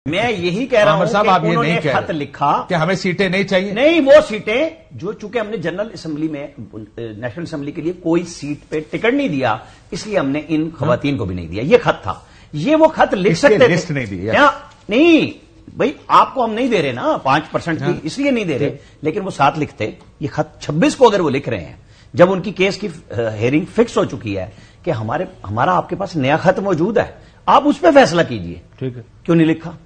میں یہی کہہ رہا ہوں کہ انہوں نے خط لکھا کہ ہمیں سیٹیں نہیں چاہیے. نہیں، وہ سیٹیں جو چونکہ ہم نے جنرل اسمبلی میں نیشنل اسمبلی کے لیے کوئی سیٹ پہ ٹکٹ نہیں دیا، اس لیے ہم نے ان خواتین کو بھی نہیں دیا. یہ خط تھا. یہ وہ خط لکھ سکتے تھے. لسٹ نہیں دی. نہیں بھائی، آپ کو ہم نہیں دے رہے نا 5% کی، اس لیے نہیں دے رہے. لیکن وہ ساتھ لکھتے. یہ خط 26 کو اگر وہ لکھ رہے ہیں، جب ان کی کیس کی ہیئرنگ فکس ہو چکی ہے کہ ہمارا آپ کے پاس نیا خط موجود ہے، آپ اس پہ فیصلہ کیجئے. ٹھیک ہے، کیوں نہیں لکھا؟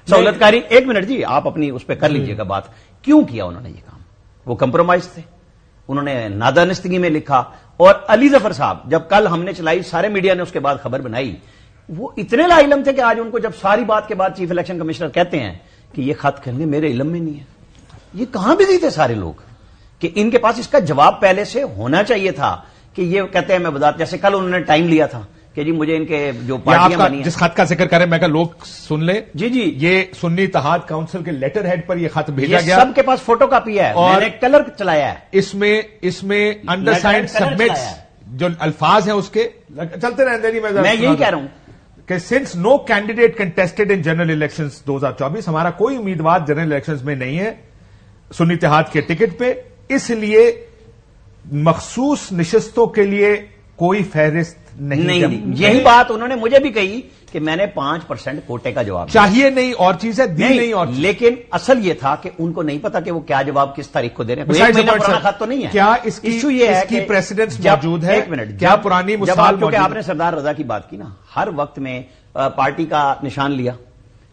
سہولت کاری. ایک منٹ جی، آپ اپنی اس پہ کر لیجئے گا بات. کیوں کیا انہوں نے یہ کام؟ وہ کمپرومائز تھے. انہوں نے نادانستگی میں لکھا. اور علی ظفر صاحب، جب کل ہم نے چلائی، سارے میڈیا نے اس کے بعد خبر بنائی، وہ اتنے لا علم تھے کہ آج ان کو جب ساری بات کے بعد چیف الیکشن کمشنر کہتے ہیں کہ یہ خط کہیں گے میرے علم میں نہیں ہے. یہ کہاں بزی تھے سارے لوگ کہ ان کے پاس اس کا جواب پہلے سے ہونا چاہیے تھا. کہ یہ کہتے ہیں میں بتا، جیسے کل انہوں نے ٹائم لیا تھا کہ جی مجھے ان کے جو پارٹیاں بنی ہیں، جس خط کا ذکر کریں میں کہ لوگ سن لیں. جی جی، یہ سنی اتحاد کونسل کے لیٹر ہیڈ پر یہ خط بھیجا گیا. سب کے پاس فوٹو کاپی ہے، میں نے کلر چلایا ہے. اس میں انڈرسائنڈ سبمٹس جو الفاظ ہیں اس کے چلتے رہتے. میں یہی کہہ رہا ہوں کہ since know candidate contested in general elections 2024، ہمارا کوئی امیدوار جنرل الیکشنز میں نہیں ہے سنی اتحاد کے ٹکٹ پہ، اس لیے مخصوص نشستوں کے لیے کوئی فہرست نہیں. یہی بات انہوں نے مجھے بھی کہی کہ میں نے 5% کوٹے کا جواب چاہیے نہیں اور چیز ہے دی نہیں اور لیکن اصل یہ تھا کہ ان کو نہیں پتا کہ وہ کیا جواب کس تاریخ کو دے رہے ہیں. ایک مہینہ پرانا خط تو نہیں ہے. کیا اس ایشو یہ ہے کہ پریسیڈنٹس موجود ہے؟ ایک منٹ، کیا پرانی مثال موجود ہے؟ آپ نے سردار رضا کی بات کی نا، ہر وقت میں پارٹی کا نشان لیا.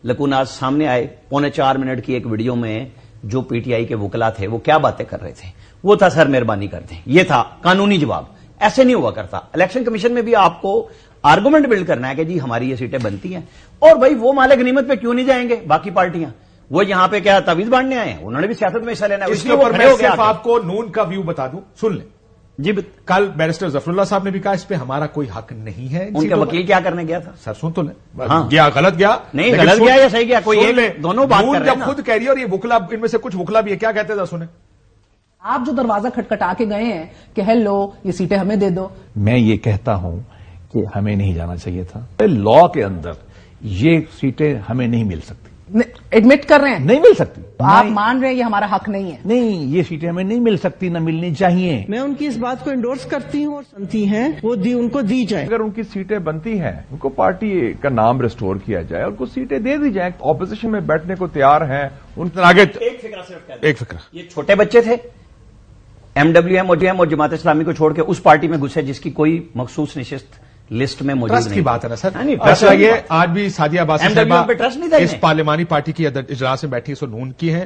لکوناز سامنے آئے 3.25 منٹ کی ایک ویڈیو میں جو پی ٹی آئی کے وکلا تھے وہ کیا باتیں کر رہے تھے، وہ تھا سر مہربانی کر دیں. یہ تھا قانونی جواب. ایسے نہیں ہوا کرتا. الیکشن کمیشن میں بھی آپ کو آرگومنٹ بلڈ کرنا ہے کہ جی ہماری یہ سیٹیں بنتی ہیں. اور بھائی وہ مالک غنیمت پہ کیوں نہیں جائیں گے باقی پارٹیاں؟ وہ یہاں پہ کیا تعویذ باندھنے آئے ہیں؟ انہوں نے بھی سیاست میں حصہ لینا ہے. اس کے اوپر میں صرف آپ کو نون کا ویو بتا دوں، سن لیں. جی کل بیرسٹر ظفر اللہ صاحب نے بھی کہا اس پہ ہمارا کوئی حق نہیں ہے. ان کا وکیل کیا کرنے گیا تھا؟ سر سن تو لیں. گیا غلط گیا نہیں، غلط گیا یا صحیح گیا، کوئی ایک دونوں بات کر رہے ہیں. جب خود کہہ رہی ہے اور یہ وکلا ان میں سے کچھ وکلا بھی ہے، کیا کہتے تھے سنیں. آپ جو دروازہ کھٹکھٹا کے گئے ہیں کہ ہیلو یہ سیٹیں ہمیں دے دو، میں یہ کہتا ہوں کہ ہمیں نہیں جانا چاہیے تھا. لا کے اندر یہ سیٹیں ہمیں نہیں مل سکتی. ایڈمٹ کر رہے ہیں نہیں مل سکتی. آپ مان رہے ہیں یہ ہمارا حق نہیں ہے. نہیں، یہ سیٹیں ہمیں نہیں مل سکتی، نہ ملنی چاہیے. میں ان کی اس بات کو انڈورس کرتی ہوں اور سنتی ہیں وہ ان کو دی جائے. اگر ان کی سیٹیں بنتی ہیں، ان کو پارٹی کا نام ریسٹور کیا جائے اور کچھ سیٹیں دے دی جائیں. اپوزیشن میں بیٹھنے کو تیار ہیں. ان آگے ایک فکرہ، یہ چھوٹے بچے تھے MWM اور جماعت اسلامی کو چھوڑ کے اس پارٹی میں گھسے جس کی کوئی مخصوص نشست لسٹ میں موجود نہیں. کی بات ہے نا سر. اچھا، یہ آج بھی سعدیہ عباسی صاحبہ صاحبہ اس پارلیمانی پارٹی کی اجلاس میں بیٹھی سو نون کی ہیں،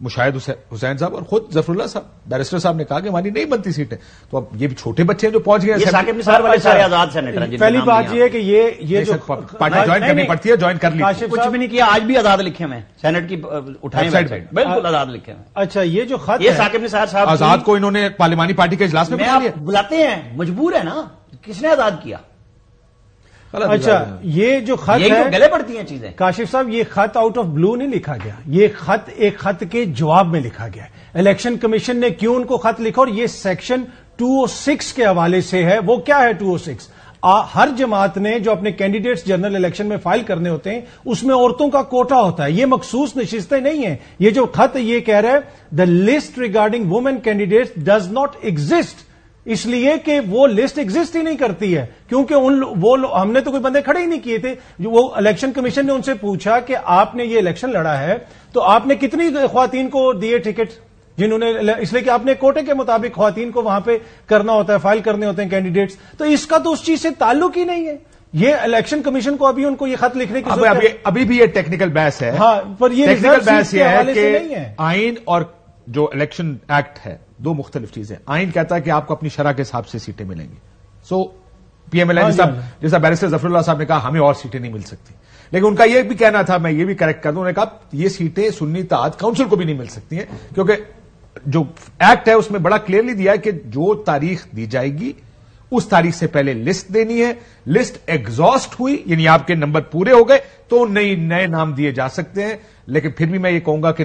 مشاہد حسین صاحب اور خود ظفر اللہ صاحب بیرسٹر صاحب نے کہا کہ ہماری نہیں بنتی سیٹیں. تو اب یہ بھی چھوٹے بچے ہیں جو پہنچ گئے. ثاقب نثار والے سارے آزاد سینیٹر ہیں. پہلی بات یہ ہے کہ یہ جو پارٹی جوائن کرنی پڑتی ہے، جوائن کر لی. کچھ بھی نہیں کیا، آج بھی آزاد لکھے ہوئے ہیں سینٹ کی اٹھائیں بالکل آزاد لکھے ہوئے. اچھا، یہ جو خط یہ ثاقب نثار صاحب آزاد کو انہوں نے پارلیمانی پارٹی کے اجلاس میں بلاتے ہیں، مجبور ہے نا. کس نے آزاد کیا؟ اچھا، یہ جو خط ہے گلے پڑتی ہیں چیزیں. کاشف صاحب، یہ خط آؤٹ آف بلو نہیں لکھا گیا. یہ خط ایک خط کے جواب میں لکھا گیا. الیکشن کمیشن نے کیوں ان کو خط لکھا، اور یہ سیکشن 206 کے حوالے سے ہے. وہ کیا ہے 206؟ ہر جماعت نے جو اپنے کینڈیڈیٹس جنرل الیکشن میں فائل کرنے ہوتے ہیں اس میں عورتوں کا کوٹا ہوتا ہے. یہ مخصوص نشستیں نہیں ہیں. یہ جو خط یہ کہہ رہا ہے the list regarding women candidates does not exist, اس لیے کہ وہ لسٹ ایگزسٹ ہی نہیں کرتی ہے، کیونکہ ہم نے تو کوئی بندے کھڑے ہی نہیں کیے تھے. وہ الیکشن کمیشن نے ان سے پوچھا کہ آپ نے یہ الیکشن لڑا ہے تو آپ نے کتنی خواتین کو دیے ٹکٹ، جنہوں نے، اس لیے کہ آپ نے کوٹے کے مطابق خواتین کو وہاں پہ کرنا ہوتا ہے، فائل کرنے ہوتے ہیں کینڈیڈیٹس. تو اس کا تو اس چیز سے تعلق ہی نہیں ہے. یہ الیکشن کمیشن کو ابھی ان کو یہ خط لکھنے کی ضرورت ہے. ابھی بھی یہ ٹیکنیکل بحث ہے. ہاں، پر یہ ٹیکنیکل بحث یہ ہے کہ نہیں ہے. آئین اور جو الیکشن ایکٹ ہے دو مختلف چیزیں. آئین کہتا ہے کہ آپ کو اپنی شرح کے حساب سے سیٹیں ملیں گی. سو پی ایم ایل این صاحب جیسا بیرسٹر ظفر اللہ صاحب نے کہا ہمیں اور سیٹیں نہیں مل سکتی، لیکن ان کا یہ بھی کہنا تھا، میں یہ بھی کریکٹ کر دوں، انہوں نے کہا یہ سیٹیں سنی اتحاد کونسل کو بھی نہیں مل سکتی ہیں، کیونکہ جو ایکٹ ہے اس میں بڑا کلیئرلی دیا ہے کہ جو تاریخ دی جائے گی اس تاریخ سے پہلے لسٹ دینی ہے. لسٹ ایگزاسٹ ہوئی یعنی آپ کے نمبر پورے ہو گئے تو نئے نام دیے جا سکتے ہیں. لیکن پھر بھی میں یہ کہوں گا کہ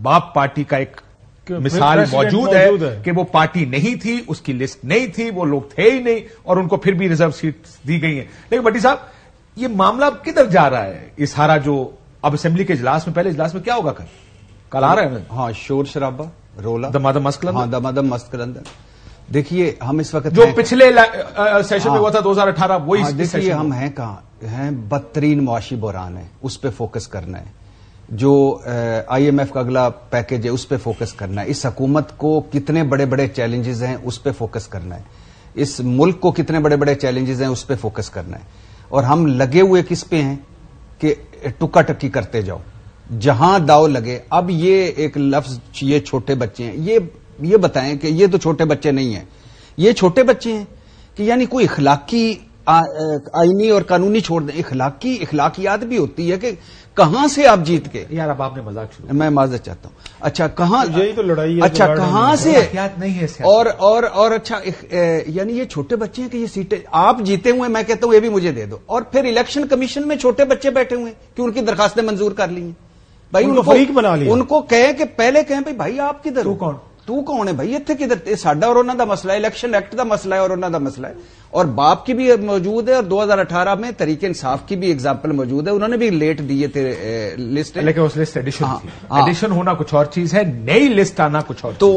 باپ پارٹی کا ایک مثال موجود ہے کہ وہ پارٹی نہیں تھی، اس کی لسٹ نہیں تھی، وہ لوگ تھے ہی نہیں اور ان کو پھر بھی ریزرو سیٹ دی گئی ہیں. لیکن بٹی صاحب یہ معاملہ اب کدھر جا رہا ہے؟ یہ سارا جو اب اسمبلی کے اجلاس میں، پہلے اجلاس میں کیا ہوگا کل آ رہا ہے؟ ہاں، شور شرابہ، رولا، دمادم مست قلندر۔ ہاں، دمادم مست قلندر۔ دیکھیے ہم اس وقت جو پچھلے سیشن میں ہوا تھا 2018، وہی دیکھیے ہم ہیں کہاں ہیں، بدترین معاشی بحران ہے، اس پہ فوکس کرنا ہے۔ جو آئی ایم ایف کا اگلا پیکج ہے اس پہ فوکس کرنا ہے۔ اس حکومت کو کتنے بڑے بڑے چیلنجز ہیں اس پہ فوکس کرنا ہے۔ اس ملک کو کتنے بڑے بڑے چیلنجز ہیں اس پہ فوکس کرنا ہے۔ اور ہم لگے ہوئے کس پہ ہیں کہ ٹکا ٹکی کرتے جاؤ جہاں داؤ لگے۔ اب یہ ایک لفظ، یہ چھوٹے بچے ہیں، یہ بتائیں کہ یہ تو چھوٹے بچے نہیں ہیں، یہ چھوٹے بچے ہیں کہ یعنی کوئی اخلاقی آئینی اور قانونی چھوڑ دیں، اخلاقیات بھی ہوتی ہے کہ کہاں سے آپ جیت کے، یار اب آپ نے مذاق شروع، میں معذرت چاہتا ہوں، اچھا کہاں، یہی تو لڑائی ہے، اچھا کہاں سے، نہیں ہے اور اچھا یعنی یہ چھوٹے بچے ہیں کہ یہ سیٹیں آپ جیتے ہوئے، میں کہتا ہوں یہ بھی مجھے دے دو، اور پھر الیکشن کمیشن میں چھوٹے بچے بیٹھے ہوئے ہیں کہ ان کی درخواستیں منظور کر لی ہیں بھائی، ان کو فریق بنا لیا، ان کو کہیں کہ پہلے کہیں بھائی آپ کدھر ہو، کون تو کون ہے بھائی، اتنے کدھر، ساڈا اور انہوں دا مسئلہ ہے، الیکشن ایکٹ دا مسئلہ ہے اور انہوں دا مسئلہ ہے، اور باپ کی بھی موجود ہے، اور 2018 میں تحریک انصاف کی بھی ایگزامپل موجود ہے، انہوں نے بھی لیٹ دیے تھے لسٹ، لیکن اس لسٹ ایڈیشن تھی، ایڈیشن ہونا کچھ اور چیز ہے، نئی لسٹ آنا کچھ اور، تو